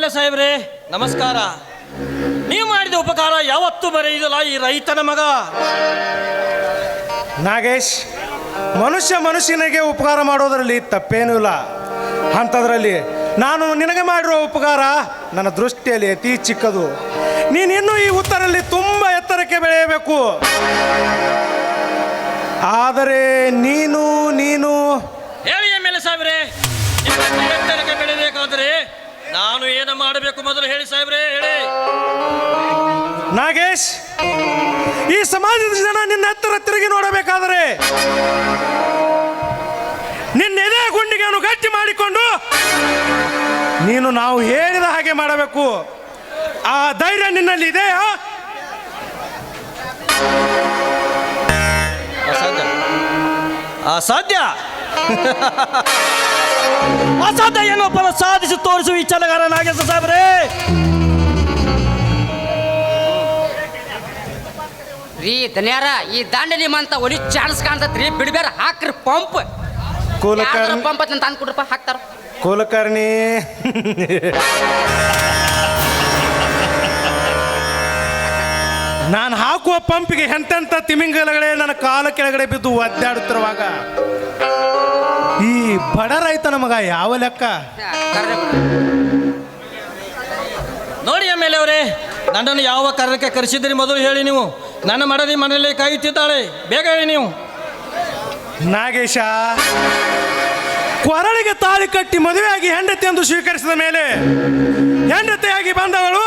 L ಸಾಹೇಬ್ರೆ ನಮಸ್ಕಾರ. ನೀವು ಮಾಡಿದ ಉಪಕಾರ ಯಾವತ್ತೂ ಮರೆಯುವುದಿಲ್ಲ ಈ ರೈತನ ಮಗ. ನಾಗೇಶ್, ಮನುಷ್ಯನಿಗೆ ಉಪಕಾರ ಮಾಡೋದರಲ್ಲಿ ತಪ್ಪೇನೂ ಇಲ್ಲ. ಅಂಥದ್ರಲ್ಲಿ ನಾನು ನಿನಗೆ ಮಾಡಿರೋ ಉಪಕಾರ ನನ್ನ ದೃಷ್ಟಿಯಲ್ಲಿ ಅತಿ ಚಿಕ್ಕದು. ನೀನಿನ್ನೂ ಈ ಉತ್ತರಲ್ಲಿ ತುಂಬ ಎತ್ತರಕ್ಕೆ ಬೆಳೆಯಬೇಕು. ಆದರೆ ನೀನು ಹೇಳಿ ಎಲ್ ಸಾಹೇಬ್ರೆ, ಎತ್ತರಕ್ಕೆ ಬೆಳೆಯಬೇಕಾದ್ರೆ ನಾನು ಏನು ಮಾಡಬೇಕು ಮೊದಲು ಹೇಳಿ ಸಾಹೇಬ್ರೆ, ಹೇಳಿ. ನಾಗೇಶ್, ಈ ಸಮಾಜದ ಜನ ನಿನ್ನ ಹತ್ತಿರ ತಿರುಗಿ ನೋಡಬೇಕಾದರೆ ನಿನ್ನ ಎದೆ ಗುಂಡಿಗೆಯನ್ನು ಗಟ್ಟಿ ಮಾಡಿಕೊಂಡು ನೀನು ನಾವು ಹೇಳಿದ ಹಾಗೆ ಮಾಡಬೇಕು. ಆ ಧೈರ್ಯ ನಿನ್ನಲ್ಲಿ ಇದೆಯಾ? ಅಸಾಧ್ಯ ಅಸಾಧ್ಯ ಏನೊಬ್ಬನ ಸಾಧಿಸಿ ತೋರಿಸುವ ಈ ಛಲಗಾರ ನಾಗೇಶ ಸಾಹೇಬ್ರೆ. ರೀ ಧನ್ಯಾರ, ಈ ದಂಡ ನಿಮ್ಮಂತ ಒಲಿ ಚಾನ್ಸ್ ಕಾಣ್ತತ್ರಿ. ಬಿಡ್ಬೇರ ಹಾಕ್ರಿ ಪಂಪ್. ಕುಲಕರ್ಣಿ ಪಂಪ್ ಅಂತ ತಂದು ಕೊಡ್ರಪ್ಪ, ಹಾಕ್ತಾರ. ಕುಲಕರ್ಣಿ, ನಾನು ಹಾಕುವ ಪಂಪಿಗೆ ಎಂತೆಂಥ ತಿಮಿಂಗಲಗಳೇ ನನ್ನ ಕಾಲ ಕೆಳಗಡೆ ಬಿದ್ದು ಒದ್ದಾಡುತ್ತಿರುವಾಗ ಈ ಬಡ ರೈತನ ಮಗ ಯಾವ ಲೆಕ್ಕ? ನೋಡಿ ಎಲ್ ಅವರೇ, ನನ್ನನ್ನು ಯಾವ ಕಾರ್ಯಕ್ಕೆ ಕರೆಸಿದ್ದೀರಿ ಮೊದಲು ಹೇಳಿ. ನೀವು ನನ್ನ ಮಡದಿ ಮನೆಯಲ್ಲಿ ಕಾಯುತ್ತಿದ್ದಾಳೆ, ಬೇಗ ಹೇಳಿ ನೀವು. ನಾಗೇಶ, ಕೊರಳಿಗೆ ತಾಳಿ ಕಟ್ಟಿ ಮದುವೆಯಾಗಿ ಹೆಂಡತಿಯೆಂದು ಸ್ವೀಕರಿಸಿದ ಮೇಲೆ ಹೆಂಡತಿಯಾಗಿ ಬಂದವಳು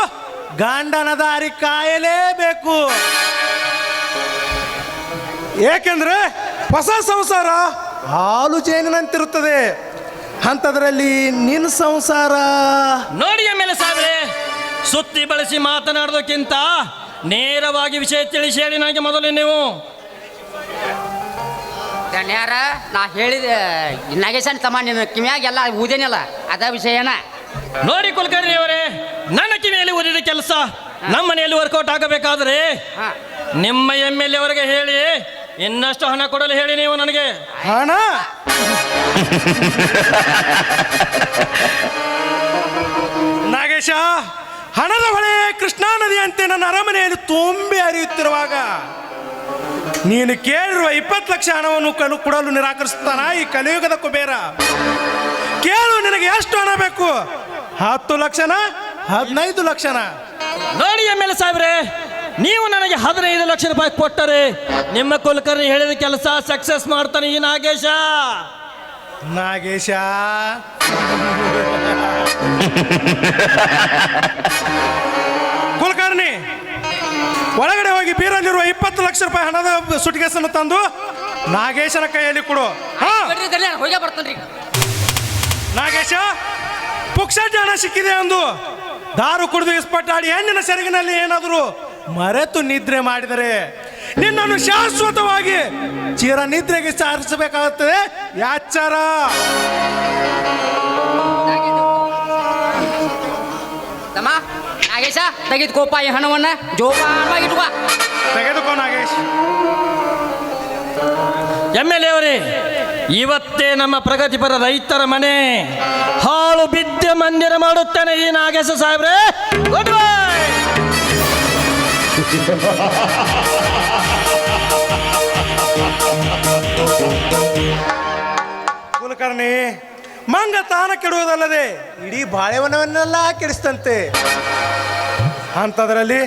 ಗಂಡನ ದಾರಿ ಕಾಯಲೇಬೇಕು. ಏಕೆಂದ್ರೆ ಹೊಸ ಸಂಸಾರ ಹಾಲು ಜೇನಿನಂತಿರುತ್ತದೆ. ಅಂಥದ್ರಲ್ಲಿ ನಿನ್ನ ಸಂಸಾರ ನೋಡಿ ಎಲ್ ಸಾಹೇಬ್ರೆ, ಸುತ್ತಿ ಬಳಸಿ ಮಾತನಾಡೋದಕ್ಕಿಂತ ನೇರವಾಗಿ ವಿಷಯ ತಿಳಿಸಿ ಹೇಳಿ ನನಗೆ ಮೊದಲು ನೀವು. ಧನ್ಯಾರ, ನಾ ಹೇಳಿದ ನಾಗೇಶನ್ ತಮ್ಮ ನಿನ್ನ ಕಿವಿಯಾಗ ಎಲ್ಲ ಊದೇನಲ್ಲ, ಅದ ವಿಷಯನ. ನೋಡಿ ಕುಲಕರ್ಣಿ ಅವರೇ, ನನ್ನ ಕಿವಿಯಲ್ಲಿ ಓದಿದ ಕೆಲಸ ನಮ್ಮ ಮನೆಯಲ್ಲಿ ವರ್ಕೌಟ್ ಆಗಬೇಕಾದ್ರೆ ನಿಮ್ಮ ಎಲ್ ಅವರಿಗೆ ಹೇಳಿ ಇನ್ನಷ್ಟು ಹಣ ಕೊಡಲು ಹೇಳಿ ನೀವು ನನಗೆ. ಹಣ? ನಾಗೇಶ, ಹಣದ ಹೊಳೆ ಕೃಷ್ಣಾ ನದಿಯಂತೆ ನನ್ನ ಅರಮನೆಯಲ್ಲಿ ತುಂಬಿ ಹರಿಯುತ್ತಿರುವಾಗ ನೀನು ಕೇಳಿರುವ 20 ಲಕ್ಷ ಹಣವನ್ನು ಕೊಡಲು ನಿರಾಕರಿಸುತ್ತಾನ ಈ ಕಲಿಯುಗದ ಕುಬೇರ? ಕೇಳು, ನಿನಗೆ ಎಷ್ಟು ಹಣ ಬೇಕು? 10 ಲಕ್ಷನ 15 ಲಕ್ಷನ? ನೋಡಿ ಎಲ್ ಸಾಹೇಬ್ರೆ, ನೀವು ನನಗೆ 15 ಲಕ್ಷ ರೂಪಾಯಿ ಕೊಟ್ಟರೆ ನಿಮ್ಮ ಕುಲಕರ್ಣಿ ಹೇಳಿದ ಕೆಲಸ ಸಕ್ಸಸ್ ಮಾಡ್ತಾನೆ ಈ ನಾಗೇಶ. ನಾಗೇಶ, ಕುಲಕರ್ಣಿ ಒಳಗಡೆ ಹೋಗಿ ಬೀರಲ್ಲಿರುವ 20 ಲಕ್ಷ ರೂಪಾಯಿ ಹಣದ ಸುಟ್ಕೇಸನ್ನು ತಂದು ನಾಗೇಶನ ಕೈಯಲ್ಲಿ ಕೊಡು. ಹೋಗೇ ಬರ್ತೇನ್ರಿ. ನಾಗೇಶ, ಪುಕ್ಷಾಟಿ ಹಣ ಸಿಕ್ಕಿದೆ ಅಂದು ದಾರು ಕುಡಿದು ಇಸ್ಪಟ್ಟಾಡಿ ಹೆಣ್ಣಿನ ಸೆರಗಿನಲ್ಲಿ ಏನಾದರೂ ಮರೆತು ನಿದ್ರೆ ಮಾಡಿದರೆ ನಿನ್ನನ್ನು ಶಾಶ್ವತವಾಗಿ ಚಿರ ನಿದ್ರೆಗೆ ಸಾರಿಸಬೇಕಾಗುತ್ತದೆ. ಯಾಚಾರ ತಮ್ಮ ನಾಗೇಶ, ತೆಗೆದುಕೋಪ ಈ ಹಣವನ್ನ, ಜೋಪಾನವಾಗಿ ಇಟ್ಕೋ. ತೆಗೆದುಕೋ ನಾಗೇಶ್. ಎಲ್ ಅವರೇ, ಇವತ್ತೇ ನಮ್ಮ ಪ್ರಗತಿಪರ ರೈತರ ಮನೆ ಹಾಳು ವಿದ್ಯೆ ಮಂದಿರ ಮಾಡುತ್ತೇನೆ ಈ ನಾಗೇಶ ಸಾಹೇಬ್ರೆ. Good bye. ಕುಲಕರ್ಣಿ, ಮಂಗ ತಾನ ಕೆಡುವುದಲ್ಲದೆ ಇಡೀ ಬಾಳೆವನವನ್ನೆಲ್ಲ ಕೆಡಿಸ್ತಂತೆ. ಅಂಥದ್ರಲ್ಲಿ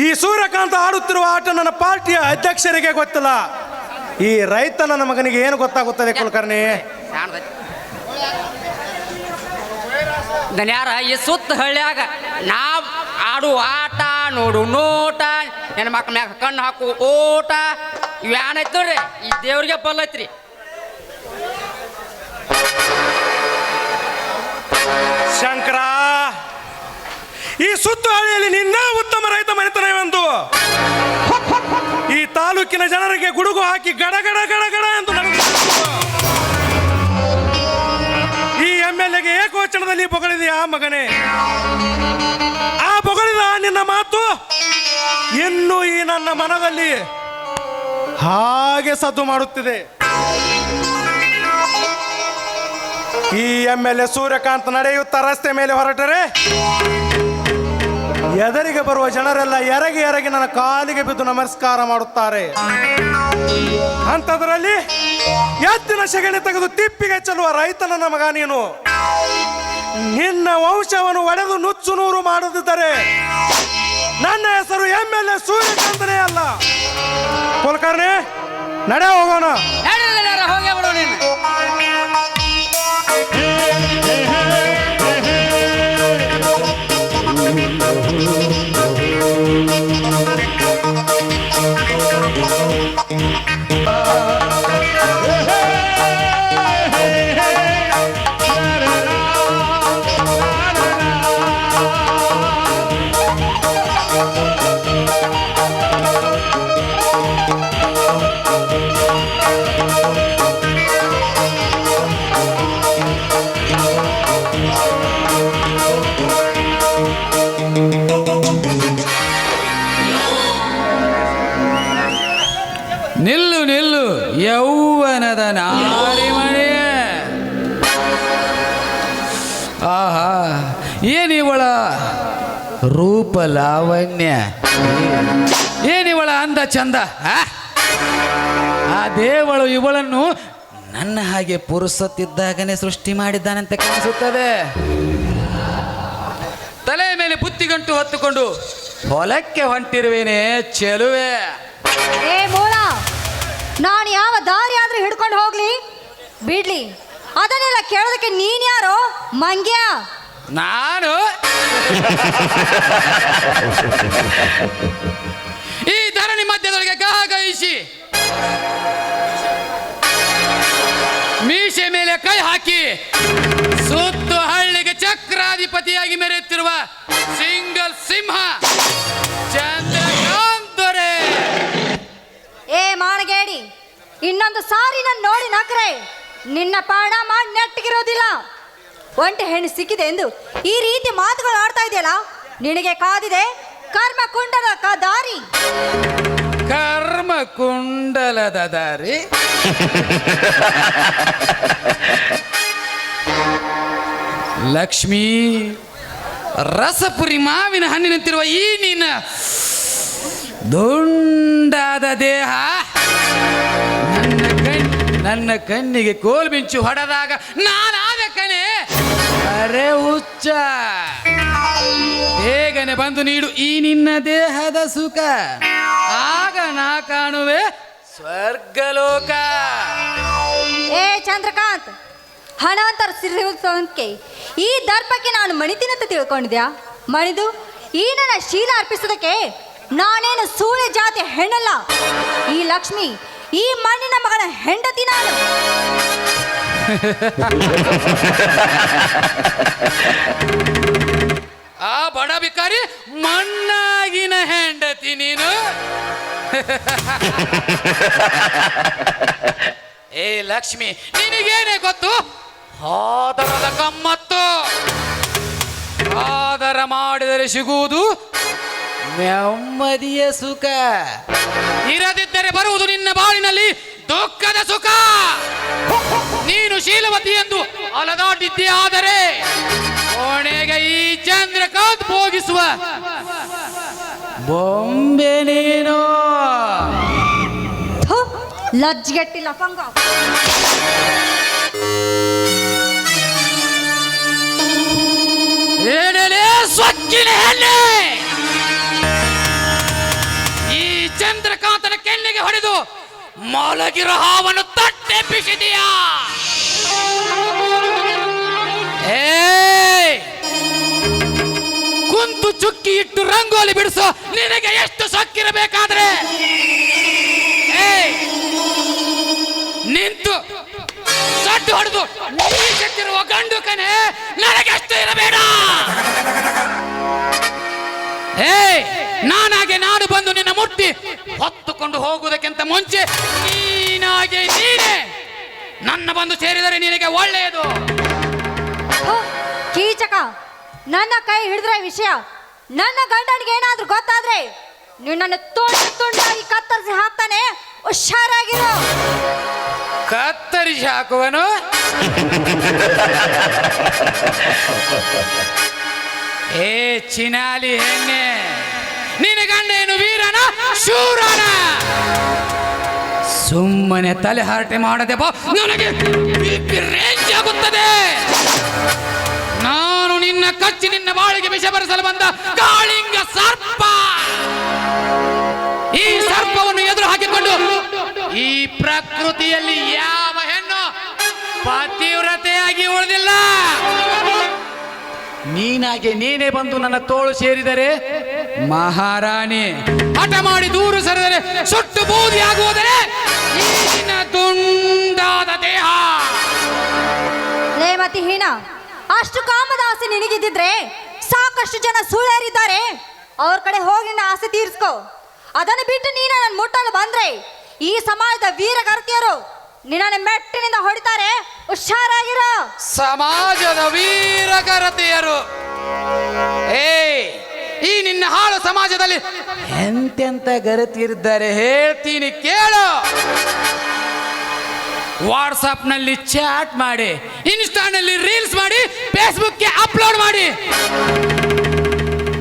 ಈ ಸೂರ್ಯಕಾಂತ ಆಡುತ್ತಿರುವ ಆಟ ನನ್ನ ಪಾರ್ಟಿಯ ಅಧ್ಯಕ್ಷರಿಗೆ ಗೊತ್ತಿಲ್ಲ. ಈ ರೈತ ನನ್ನ ಮಗನಿಗೆ ಏನು ಗೊತ್ತಾಗುತ್ತದೆ ಕುಲಕರ್ಣಿ? ಧನ್ಯಾರ, ಈ ಸುತ್ತ ಹಳ್ಳಿಯಾಗ ನಾವ್ ಆಡು ಆಟ, ನೋಡು ನೋಟ, ನನ್ನ ಮಕ್ಳ ಮ್ಯಾಗ ಕಣ್ಣು ಹಾಕು ಓಟ, ಇವೇನೈತ್ ನೋಡ್ರಿ, ಈ ದೇವ್ರಿಗೆ ಬಲ್ಲ ಐತ್ರಿ. ಶಂಕರ, ಈ ಸುತ್ತು ಹಳ್ಳಿಯಲ್ಲಿ ನಿನ್ನ ಉತ್ತಮ ರೈತ ಮನೆತನವೆಂದು ಈ ತಾಲೂಕಿನ ಜನರಿಗೆ ಗುಡುಗು ಹಾಕಿ ಗಡಗಡ ಗಡಗಡ ಎಂದು ಈ MLAಗೆ ಏಕವಚನದಲ್ಲಿ ಬೊಗಳಿದೆಯಾ ಮಗನೇ? ಆ ಬೊಗಳಿದ ನಿನ್ನ ಮಾತು ಇನ್ನೂ ಈ ನನ್ನ ಮನದಲ್ಲಿ ಹಾಗೆ ಸದ್ದು ಮಾಡುತ್ತಿದೆ. ಈ MLA ಸೂರ್ಯಕಾಂತ್ ನಡೆಯುತ್ತಾ ರಸ್ತೆ ಮೇಲೆ ಹೊರಟರೆ ಎದರಿಗೆ ಬರುವ ಜನರೆಲ್ಲ ಎರಗಿ ಎರಗಿ ನನ್ನ ಕಾಲಿಗೆ ಬಿದ್ದು ನಮಸ್ಕಾರ ಮಾಡುತ್ತಾರೆ. ಅಂಥದ್ರಲ್ಲಿ ಎತ್ತಿನ ಸೆಗಣಿ ತೆಗೆದು ತಿಪ್ಪಿಗೆ ಚೆಲ್ಲುವ ರೈತನ ಮಗ ನೀನು. ನಿನ್ನ ವಂಶವನ್ನು ಒಡೆದು ನುಚ್ಚು ನೂರು ಮಾಡದಿದ್ದರೆ ನನ್ನ ಹೆಸರು MLA ಸೂರ್ಯಕಾಂತನೇ ಅಲ್ಲ. ಕುಲಕರ್ಣಿ, ನಡೆ ಹೋಗೋಣ. ಹೋಗೇ ಬಿಡು ನೀನು. ನಿಲ್ಲು ನಿಲ್ಲು ಯೌವನದ ನಾರಿಮಣಿ. ಆಹಾ, ಏನಿವಳ ರೂಪ ಲಾವಣ್ಯ, ಏನಿವಳ ಅಂದ ಚಂದ. ಆ ದೇವಳು ಇವಳನ್ನು ನನ್ನ ಹಾಗೆ ಪುರುಸತ್ತಿದ್ದಾಗನೇ ಸೃಷ್ಟಿ ಮಾಡಿದ್ದಾನಂತೆ ಕಾಣಿಸುತ್ತದೆ. ತಲೆ ಮೇಲೆ ಬುತ್ತಿಗಂಟು ಹೊತ್ತುಕೊಂಡು ಹೊಲಕ್ಕೆ ಹೊಂಟಿರುವೇನೆ ಚೆಲುವೆ. ಏ ಮೂಲ, ನಾನು ಯಾವ ದಾರಿ ಆದ್ರೂ ಹಿಡ್ಕೊಂಡು ಹೋಗ್ಲಿ ಬಿಡ್ಲಿ, ಅದನ್ನೆಲ್ಲ ಕೇಳೋದಕ್ಕೆ ನೀನ್ ಯಾರೋ ಮಂಗ್ಯ? ನಾನು ಈ ಧರಣಿ ಮಧ್ಯದೊಳಗೆ ಗಹಗಹಿಸಿ ಮೀಸೆ ಮೇಲೆ ಕೈ ಹಾಕಿ ಸುತ್ತು ಹಳ್ಳಿಗೆ ಚಕ್ರಾಧಿಪತಿಯಾಗಿ ಮೆರೆಯುತ್ತಿರುವ ಸಿಂಗಲ್ ಸಿಂಹ ಚಂದ್ರಕಾಂತ್ ದೊರೆ. ಏ ಮಾಣಗೇಡಿ, ಇನ್ನೊಂದು ಸಾರಿ ನಾನು ನೋಡಿ ನಕ್ರೆ ನಿನ್ನ ಪಾಡ ಮಾಡಿ ನೆಟ್ಟಗಿರೋದಿಲ್ಲ. ಒಂಟೆ ಹೆಣ್ಣು ಸಿಕ್ಕಿದೆ ಎಂದು ಈ ರೀತಿ ಮಾತುಗಳು ಆಡ್ತಾ ಇದೆಯಲ್ಲ, ನಿನಗೆ ಕಾದಿದೆ ಕರ್ಮ ಕುಂಡಲ ದಾರಿ. ಕರ್ಮ ಕುಂಡಲದ ದಾರಿ. ಲಕ್ಷ್ಮೀ, ರಸಪುರಿ ಮಾವಿನ ಹಣ್ಣಿನಂತಿರುವ ಈ ನಿನ್ನ ದುಂಡಾದ ದೇಹ ನನ್ನ ಕಣ್ಣಿಗೆ ಕೋಲ್ಮಿಂಚು ಹೊಡೆದಾಗ ನಾನಾದ ಕಣೆ. ಅರೆ ಹುಚ್ಚ, ಬೇಗನೆ ಬಂದು ನೀಡು ಈ ನಿನ್ನ ದೇಹದ ಸುಖ, ಆಗ ನಾ ಕಾಣುವೆ ಸ್ವರ್ಗಲೋಕ. ಏ ಚಂದ್ರಕಾಂತ್, ಹಣಾಂತರ ಸಿರಿಸೋಕೆ ಈ ದರ್ಪಕ್ಕೆ ನಾನು ಮಣಿತೀನಂತ ತಿಳ್ಕೊಂಡಿದ್ಯಾ? ಮಣಿದು ಈ ನನ್ನ ಶೀಲ ಅರ್ಪಿಸೋದಕ್ಕೆ ನಾನೇನು ಸೂಳೆ ಜಾತಿ ಹೆಣ್ಣಲ್ಲ. ಈ ಲಕ್ಷ್ಮಿ ಈ ಮಣ್ಣಿನ ಮಗಳ ಹೆಂಡತಿ ನಾನು. ಆ ಬಡ ಬಿಕಾರಿ ಮಣ್ಣಾಗಿನ ಹೆಂಡತಿ ನೀನು. ಏ ಲಕ್ಷ್ಮಿ, ನಿನಗೇನೆ ಗೊತ್ತು ಆದರದ ಗಮ್ಮತ್ತು. ಆದರ ಮಾಡಿದರೆ ಸಿಗುವುದು ನೆಮ್ಮದಿಯ ಸುಖ, ಇರದಿದ್ದರೆ ಬರುವುದು ನಿನ್ನ ಬಾಳಿನಲ್ಲಿ ದುಃಖದ ಸುಖ. ನೀನು ಶೀಲವತಿ ಎಂದು ಅಲದಾಡಿದ್ದೇ ಆದರೆ ಕೋಣೆಗೆ ಈ ಚಂದ್ರಕಾಂತ್ ಭೋಗಿಸುವ ಬೊಂಬೆ ನೀನು. ಲಜ್ಜೆಗೆಟ್ಟಿ ಲಫಂಗ. ಏನೇನೇ ಸೊಕ್ಕಿನ ಹೆಣ್ಣೆ, ಈ ಚಂದ್ರಕಾಂತನ ಕೆನ್ನೆಗೆ ಹೊಡೆದು ಮಲಗಿರೋ ಹಾವನ್ನು ತಟ್ಟೆಬ್ಬಿಸಿದೀಯಾ? ಕುಂತು ಚುಕ್ಕಿ ಇಟ್ಟು ರಂಗೋಲಿ ಬಿಡಿಸೋ ನಿನಗೆ ಎಷ್ಟು ಸೊಕ್ಕಿರಬೇಕಾದ್ರೆ ನಿಂತು ಸಡ್ಡು ಹೊಡೆದು ನೀತಿರುವ ಗಂಡು ಕನೆ ನನಗೆಷ್ಟು ಇರಬೇಡ. ನಾನಾಗೆ ನಾನು ಬಂದು ನಿನ್ನ ಮುಟ್ಟಿ ಹೊತ್ತುಕೊಂಡು ಹೋಗುವುದಕ್ಕಿಂತ ಮುಂಚೆ ನೀನಾಗೆ ನೀನೇ ನನ್ನ ಬಂದು ಸೇರಿದರೆ ನಿನಗೆ ಒಳ್ಳೆಯದು. ಕೀಚಕ, ನನ್ನ ಕೈ ಹಿಡಿದ್ರೆ ವಿಷಯ ನನ್ನ ಗಂಡನಿಗೆ ಏನಾದ್ರೂ ಗೊತ್ತಾದ್ರೆ ನಿನ್ನನ್ನು ತುಂಡು ತುಂಡಾಗಿ ಕತ್ತರಿಸಿ ಹಾಕ್ತಾನೆ. ಹುಷಾರಾಗಿರೋ. ಕತ್ತರಿಸಿ ಹಾಕುವನು ಏ ಚಿನಾಲಿ ಹೆಣ್ಣೆ, ನಿನ್ನ ಗಂಡ ಏನು ವೀರನ ಶೂರನ? ಸುಮ್ಮನೆ ತಲೆ ಹರಟೆ ಮಾಡದೆ ಬಾ, ನನಗೆ ರೇಂಜ್ ಆಗುತ್ತದೆ. ನಾನು ನಿನ್ನ ಕಚ್ಚಿ ನಿನ್ನ ಬಾಳಿಗೆ ವಿಷ ಬರೆಸಲು ಬಂದ ಕಾಳಿಂಗ ಸರ್ಪ. ಈ ಸರ್ಪವನ್ನು ಎದುರು ಹಾಕಿಕೊಂಡು ಈ ಪ್ರಕೃತಿಯಲ್ಲಿ ಯಾವ ಹೆಣ್ಣು ಪತಿವ್ರತೆಯಾಗಿ ಉಳಿದಿಲ್ಲ. ನೀನಾಗೆ ನೀನೇ ಬಂದು ನನ್ನ ತೋಳು ಸೇರಿದರೆ ಮಹಾರಾಣಿ, ಹಠ ಮಾಡಿ ದೂರು ಸರಿದರೆ ಸುಟ್ಟು ಬೂದಿಯಾಗುವುದರೆ ಈ ನಿನ್ನ ದುಂಡಾದ ದೇಹ. ನೇಮತಿ ಹೀನ, ಅಷ್ಟು ಕಾಮದ ಆಸೆ ನಿನಗಿದ್ದಿದ್ರೆ ಸಾಕಷ್ಟು ಜನ ಸುಳ್ಳೇರಿದ್ದಾರೆ, ಅವ್ರ ಕಡೆ ಹೋಗಿ ನಿನ್ನ ಆಸೆ ತೀರಿಸ್ಕೋ. ಅದನ್ನು ಬಿಟ್ಟು ನೀನು ನನ್ನ ಮುಟ್ಟಲು ಬಂದ್ರೆ ಈ ಸಮಾಜದ ವೀರಗರ್ತಿಯರು ನಿನ್ನ ಮೆಟ್ಟಿನಿಂದ ಹೊಡಿತಾರೆ, ಹುಷಾರಾಗಿರೋ. ಸಮಾಜದ ವೀರಗರತಿಯರು, ಈ ನಿನ್ನ ಹಾಳು ಸಮಾಜದಲ್ಲಿ ಎಂತೆಂತ ಗರತಿಯರಿದ್ದಾರೆ ಹೇಳ್ತೀನಿ ಕೇಳು. ವಾಟ್ಸಾಪ್ ನಲ್ಲಿ ಚಾಟ್ ಮಾಡಿ, ಇನ್ಸ್ಟಾನಲ್ಲಿ ರೀಲ್ಸ್ ಮಾಡಿ, ಫೇಸ್ಬುಕ್ಗೆ ಅಪ್ಲೋಡ್ ಮಾಡಿ,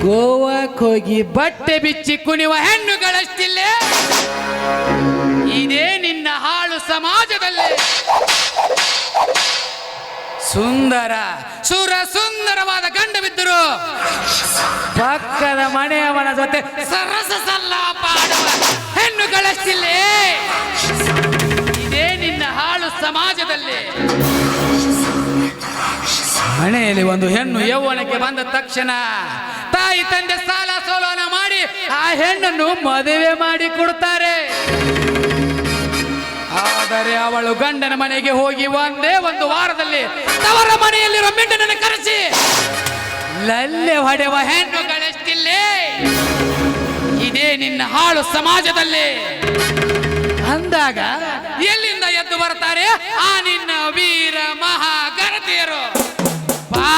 ಗೋವಾಕ್ ಹೋಗಿ ಬಟ್ಟೆ ಬಿಚ್ಚಿ ಕುಣಿಯುವ ಹೆಣ್ಣುಗಳಷ್ಟಿಲ್ಲ. ಇದೇ ನಿನ್ನ ಹಾಳು ಸಮಾಜದಲ್ಲಿ ಸುಂದರ ಸುಂದರವಾದ ಗಂಡವಿದ್ದರು ಪಕ್ಕದ ಮನೆಯವನ ಜೊತೆ ಸರಸ ಸಲ್ಲಾಪ ಆಡುವ ಹೆಣ್ಣುಗಳಷ್ಟಿಲ್ಲೇ. ಇದೇ ನಿನ್ನ ಹಾಳು ಸಮಾಜದಲ್ಲಿ. ಮನೆಯಲ್ಲಿ ಒಂದು ಹೆಣ್ಣು ಯೌವನಕ್ಕೆ ಬಂದ ತಕ್ಷಣ ತಾಯಿ ತಂದೆ ಸಾಲ ಸೋಲನ ಮಾಡಿ ಆ ಹೆಣ್ಣನ್ನು ಮದುವೆ ಮಾಡಿ ಕೊಡ್ತಾರೆ. ಆದರೆ ಅವಳು ಗಂಡನ ಮನೆಗೆ ಹೋಗಿ ಒಂದೇ ಒಂದು ವಾರದಲ್ಲಿ ತವರ ಮನೆಯಲ್ಲಿರೋ ಮಿಂಡನನ್ನು ಕರೆಸಿ ಲಲ್ಲೆ ಹೊಡೆವ ಹೆಣ್ಣುಗಳೆಷ್ಟಿಲ್ಲೇ. ಇದೇ ನಿನ್ನ ಹಾಳು ಸಮಾಜದಲ್ಲಿ. ಅಂದಾಗ ಎಲ್ಲಿಂದ ಎದ್ದು ಬರ್ತಾರೆ ಆ ನಿನ್ನ ವೀರ ಮಹಾಗರತಿಯರು? ಬಾ,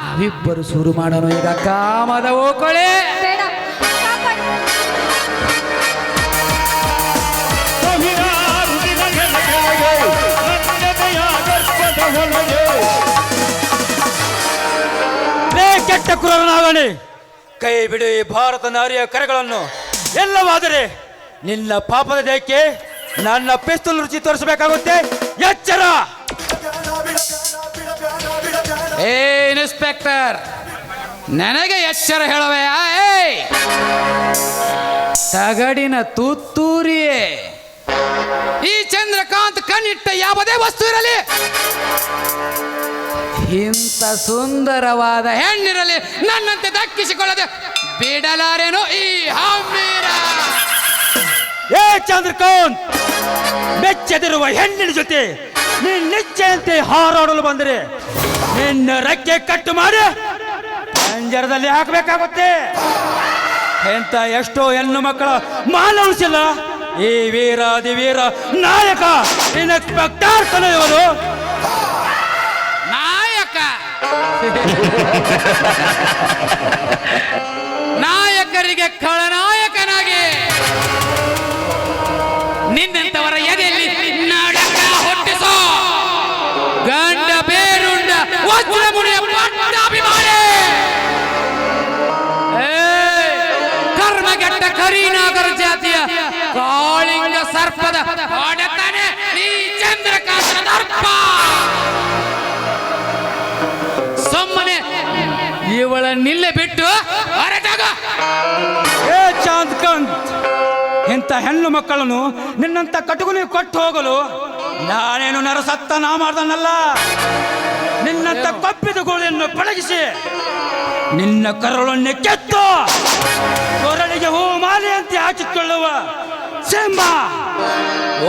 ನಾವಿಬ್ಬರು ಶುರು ಮಾಡೋಣ ಈಗ ಕಾಮದ ಓಕೊಳೆ. ಬೇಡ, ಕಾಪಾಡು. ಕೆಟ್ಟ ಕ್ರೂರನಾಗಣೆ, ಕೈ ಬಿಡು ಈ ಭಾರತ ನಾರಿಯ ಕರೆಗಳನ್ನು. ಎಲ್ಲವಾದರೆ ನಿನ್ನ ಪಾಪದ ದೇಹಕ್ಕೆ ನನ್ನ ಪಿಸ್ತೂಲ್ ರುಚಿ ತೋರಿಸಬೇಕಾಗುತ್ತೆ. ಎಚ್ಚರ! ಏ ಇನ್ಸ್ಪೆಕ್ಟರ್, ನನಗೆ ಎಚ್ಚರ ಹೇಳುವೆಯಾ? ತಗಡಿನ ತುತ್ತೂರಿಯೇ, ಈ ಚಂದ್ರಕಾಂತ್ ಕಣ್ಣಿಟ್ಟ ಯಾವುದೇ ವಸ್ತು ಇರಲಿ, ಇಂಥ ಸುಂದರವಾದ ಹೆಣ್ಣಿರಲಿ, ನನ್ನಂತೆ ದಕ್ಕಿಸಿಕೊಳ್ಳದೆ ಬಿಡಲಾರೇನು ಈ ಹಮ್ಮೀರ. ಏ ಚಂದ್ರಕಾಂತ್, ಮೆಚ್ಚದಿರುವ ಹೆಣ್ಣಿನ ಜೊತೆ ನೀನ್ ನಿಶ್ಚಯಂತೆ ಹಾರಾಡಲು ಬಂದರೆ ನಿನ್ನ ರೆಕ್ಕೆ ಕಟ್ಟು ಮಾಡಿ ಪಂಜರದಲ್ಲಿ ಹಾಕಬೇಕಾಗುತ್ತೆ. ಎಂತ ಎಷ್ಟೋ ಹೆಣ್ಣು ಮಕ್ಕಳ ಮಾನ ಉಳಿಸಿಲ್ಲ ಈ ವೀರಾದಿ ವೀರ ನಾಯಕ ಇನ್ಸ್ಪೆಕ್ಟರ್ ತನಯವರು. ನಾಯಕ ನಾಯಕರಿಗೆ ಖಳನಾಯಕನಾಗಿ ನಿನ್ನಂತವರ ಎದೆಯಲ್ಲಿ ನಡಕ ಹುಟ್ಟಿಸೋ ಗಂಡ ಬೇರುಂಡ ವಜ್ರಮುನಿಯ ಪಟ್ಟಾಭಿಮಾನಿ, ಕರ್ಮಗೆಟ್ಟ ಕರೀನಾಗರ ಜಾತಿಯ ಕಾಳಿಂಗ ಸರ್ಪದ ಹೊಡೆತಾನೆ ಈ ಚಂದ್ರಕಾಂತನ ದರ್ಪ. ಸುಮ್ಮನೆ ಇವಳನ್ನಿಲ್ಲೇ ಬಿಟ್ಟು ಹೊರಟಾಗ. ಏ ಚಂದ್ರಕಾಂತ್, ಇಂಥ ಹೆಣ್ಣು ಮಕ್ಕಳನ್ನು ನಿನ್ನಂತ ಕಟುಕುನಿ ಕೊಟ್ಟು ಹೋಗಲು ನಾನೇನು ನರಸತ್ತ ನಾ ಮಾಡ್ದನಲ್ಲ. ನಿನ್ನಂತ ಕಪ್ಪಿದ ಗೋಳಿಯನ್ನು ಪಳಗಿಸಿ ನಿನ್ನ ಕರುಳನ್ನೇ ಕೆತ್ತು ಕೊರಳಿಗೆ ಹೂ ಮಾಲೆಯಂತೆ ಹಾಕಿಕೊಳ್ಳುವ ಸಿಂಹ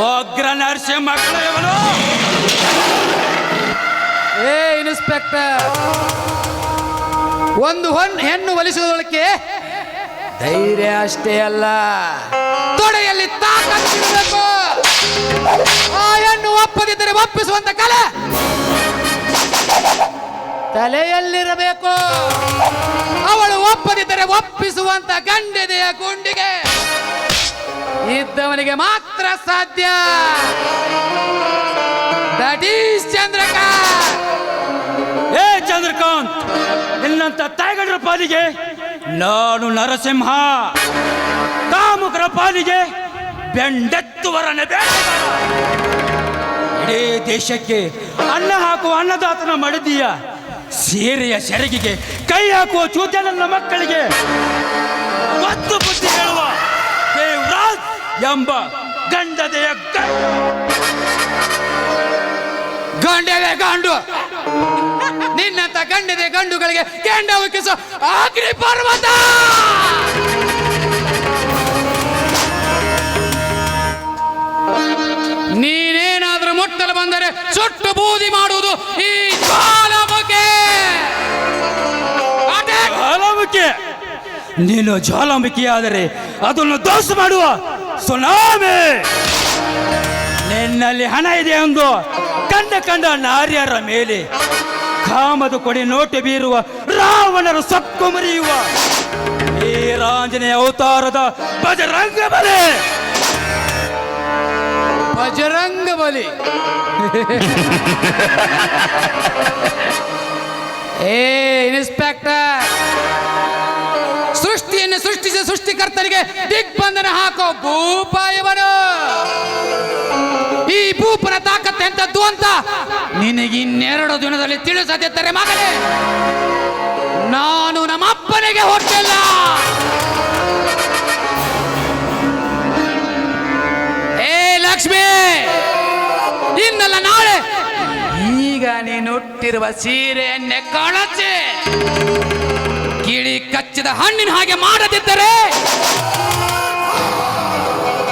ಉಗ್ರ ನರಸಿಂಹ ಮಕ್ಕಳು. ಏ ಇನ್ಸ್ಪೆಕ್ಟರ್, ಒಂದು ಹೆಣ್ಣು ಒಲಿಸುವುದಕ್ಕೆ ಧೈರ್ಯ ಅಷ್ಟೇ ಅಲ್ಲ, ತೊಡೆಯಲ್ಲಿ ತಾಕತ್ತಿರಬೇಕು. ಆ ಹೆಣ್ಣು ಒಪ್ಪದಿದ್ದರೆ ಒಪ್ಪಿಸುವಂತ ಕಲೆ ತಲೆಯಲ್ಲಿರಬೇಕು. ಅವಳು ಒಪ್ಪದಿದ್ದರೆ ಒಪ್ಪಿಸುವಂತ ಗಂಡೆದೆಯ ಗುಂಡಿಗೆ ಇದ್ದವನಿಗೆ ಮಾತ್ರ ಸಾಧ್ಯ. ದಟ್ ಈಸ್ ಚಂದ್ರ ನಮ್ಮಂತ ತಾಯಿಗಳ ಪಾಲಿಗೆ ನಾನು ನರಸಿಂಹ, ಕಾಮುಕರ ಪಾಲಿಗೆ ಬೆಂಡೆತ್ತುವರನ ಬೇಟೆಗಾರ. ಇಡೀ ದೇಶಕ್ಕೆ ಅನ್ನ ಹಾಕುವ ಅನ್ನದಾತನ ಮಡದಿಯ ಸೀರೆಯ ಸೆರಗಿಗೆ ಕೈ ಹಾಕುವ ಚೂತ ನನ್ನ ಮಕ್ಕಳಿಗೆ ಒತ್ತು ಬುದ್ಧಿ ಹೇಳುವ ದೇವರಾಜ್ ಎಂಬ ಗಂಡದೆಯ ಗಂಡದೆ ಗಂಡು. ನಿನ್ನಂತ ಗಂಡದೆ ಗಂಡುಗಳಿಗೆ ಕೆಂಡ ಉಕ್ಕಿಸೋ ಅಗ್ನಿ ಪರ್ವತ. ನೀನೇನಾದ್ರೂ ಮುಟ್ಟಲು ಬಂದರೆ ಸುಟ್ಟು ಬೂದಿ ಮಾಡುವುದು ಈ ಜ್ವಾಲಾಮುಖಿ. ಜ್ವಾಲಾಮುಖಿ, ನೀನು ಜ್ವಾಲಾಮುಖಿಯಾದರೆ ಅದನ್ನು ಧ್ವಂಸ ಮಾಡುವ ಸುನಾಮಿ. ನಿನ್ನಲ್ಲಿ ಹಣ ಇದೆ ಎಂದು ಕಂಡ ನಾರ್ಯರ ಮೇಲೆ ಕಾಮದ ಕೊಡೆ ನೋಟೆ ಬೀರುವ ರಾವಣರು ಸಕ್ಕು ಮುರಿಯುವ ವೀರಾಂಜನೇಯ ಅವತಾರದ ಬಜರಂಗ ಬಲಿ. ಬಜರಂಗ ಬಲಿ. ಏ ಇನ್ಸ್ಪೆಕ್ಟರ್, ಸೃಷ್ಟಿಯನ್ನು ಸೃಷ್ಟಿಸಿದ ಸೃಷ್ಟಿಕರ್ತನಿಗೆ ದಿಗ್ಬಂಧನ ಹಾಕೋ ಭೂಪಾಯವನು. ಈ ಭೂಪನ ತಾಕತ್ತು ಎಂತದ್ದು ಅಂತ ನಿನಗೆ ಇನ್ನೆರಡು ದಿನದಲ್ಲಿ ತಿಳಿಸದಿದ್ದರೆ ಮಗನೇ, ನಾನು ನಮ್ಮ ಅಪ್ಪನಿಗೆ ಹೊಟ್ಟಿಲ್ಲ. ಏ ಲಕ್ಷ್ಮಿ, ಇನ್ನಲ್ಲ ನಾಳೆ ಈಗ ನೀನು ಹುಟ್ಟಿರುವ ಸೀರೆಯನ್ನೇ ಕಳಚಿ ಕಿಳಿ ಕಚ್ಚಿದ ಹಣ್ಣಿನ ಹಾಗೆ ಮಾಡದಿದ್ದರೆ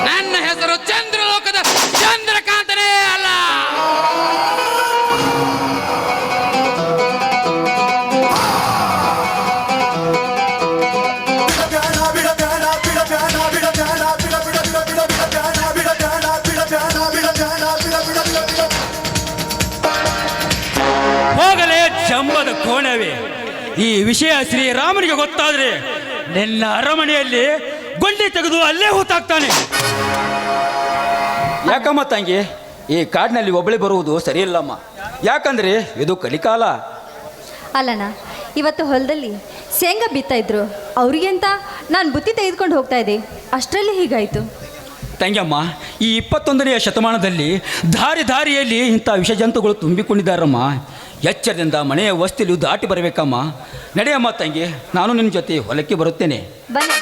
ನನ್ನ ಹೆಸರು ಚಂದ್ರಲೋಕದ ಚಂದ್ರಕಾಂತನೇ ಅಲ್ಲ. ಹೋಗಲೇ ಜಂಬದ ಕೋಣವೇ, ಈ ವಿಷಯ ಶ್ರೀರಾಮನಿಗೆ ಗೊತ್ತಾದ್ರೆ ನಿನ್ನ ಅರಮನೆಯಲ್ಲಿ ಗೊಂಡಿ ತೆಗೆದು ಅಲ್ಲೇ ಹೂತಾಕ್ತಾನೆ. ಯಾಕಮ್ಮ ತಂಗಿ, ಈ ಕಾಡಿನಲ್ಲಿ ಒಬ್ಬಳೆ ಬರುವುದು ಸರಿಯಿಲ್ಲಮ್ಮ. ಯಾಕಂದ್ರೆ ಇದು ಕಲಿಕಾಲ. ಅಲ್ಲಣ್ಣ, ಇವತ್ತು ಹೊಲದಲ್ಲಿ ಶೇಂಗಾ ಬಿತ್ತಾ ಇದ್ರು, ಅವ್ರಿಗೆ ಅಂತ ನಾನು ಬುತ್ತಿ ತೆಗೆದುಕೊಂಡು ಹೋಗ್ತಾ ಇದ್ದೆ, ಅಷ್ಟರಲ್ಲಿ ಹೀಗಾಯಿತು. ತಂಗಿಯಮ್ಮ, ಈ 21ನೇ ಶತಮಾನದಲ್ಲಿ ದಾರಿಯಲ್ಲಿ ಇಂಥ ವಿಷಜಂತುಗಳು ತುಂಬಿಕೊಂಡಿದ್ದಾರಮ್ಮ. ಎಚ್ಚರದಿಂದ ಮನೆಯ ವಸ್ತಿಲು ದಾಟಿ ಬರಬೇಕಮ್ಮ. ನಡೆಯಮ್ಮ ತಂಗಿ, ನಾನು ನಿನ್ನ ಜೊತೆ ಹೊಲಕ್ಕೆ ಬರುತ್ತೇನೆ. ಬನ್ನಿ.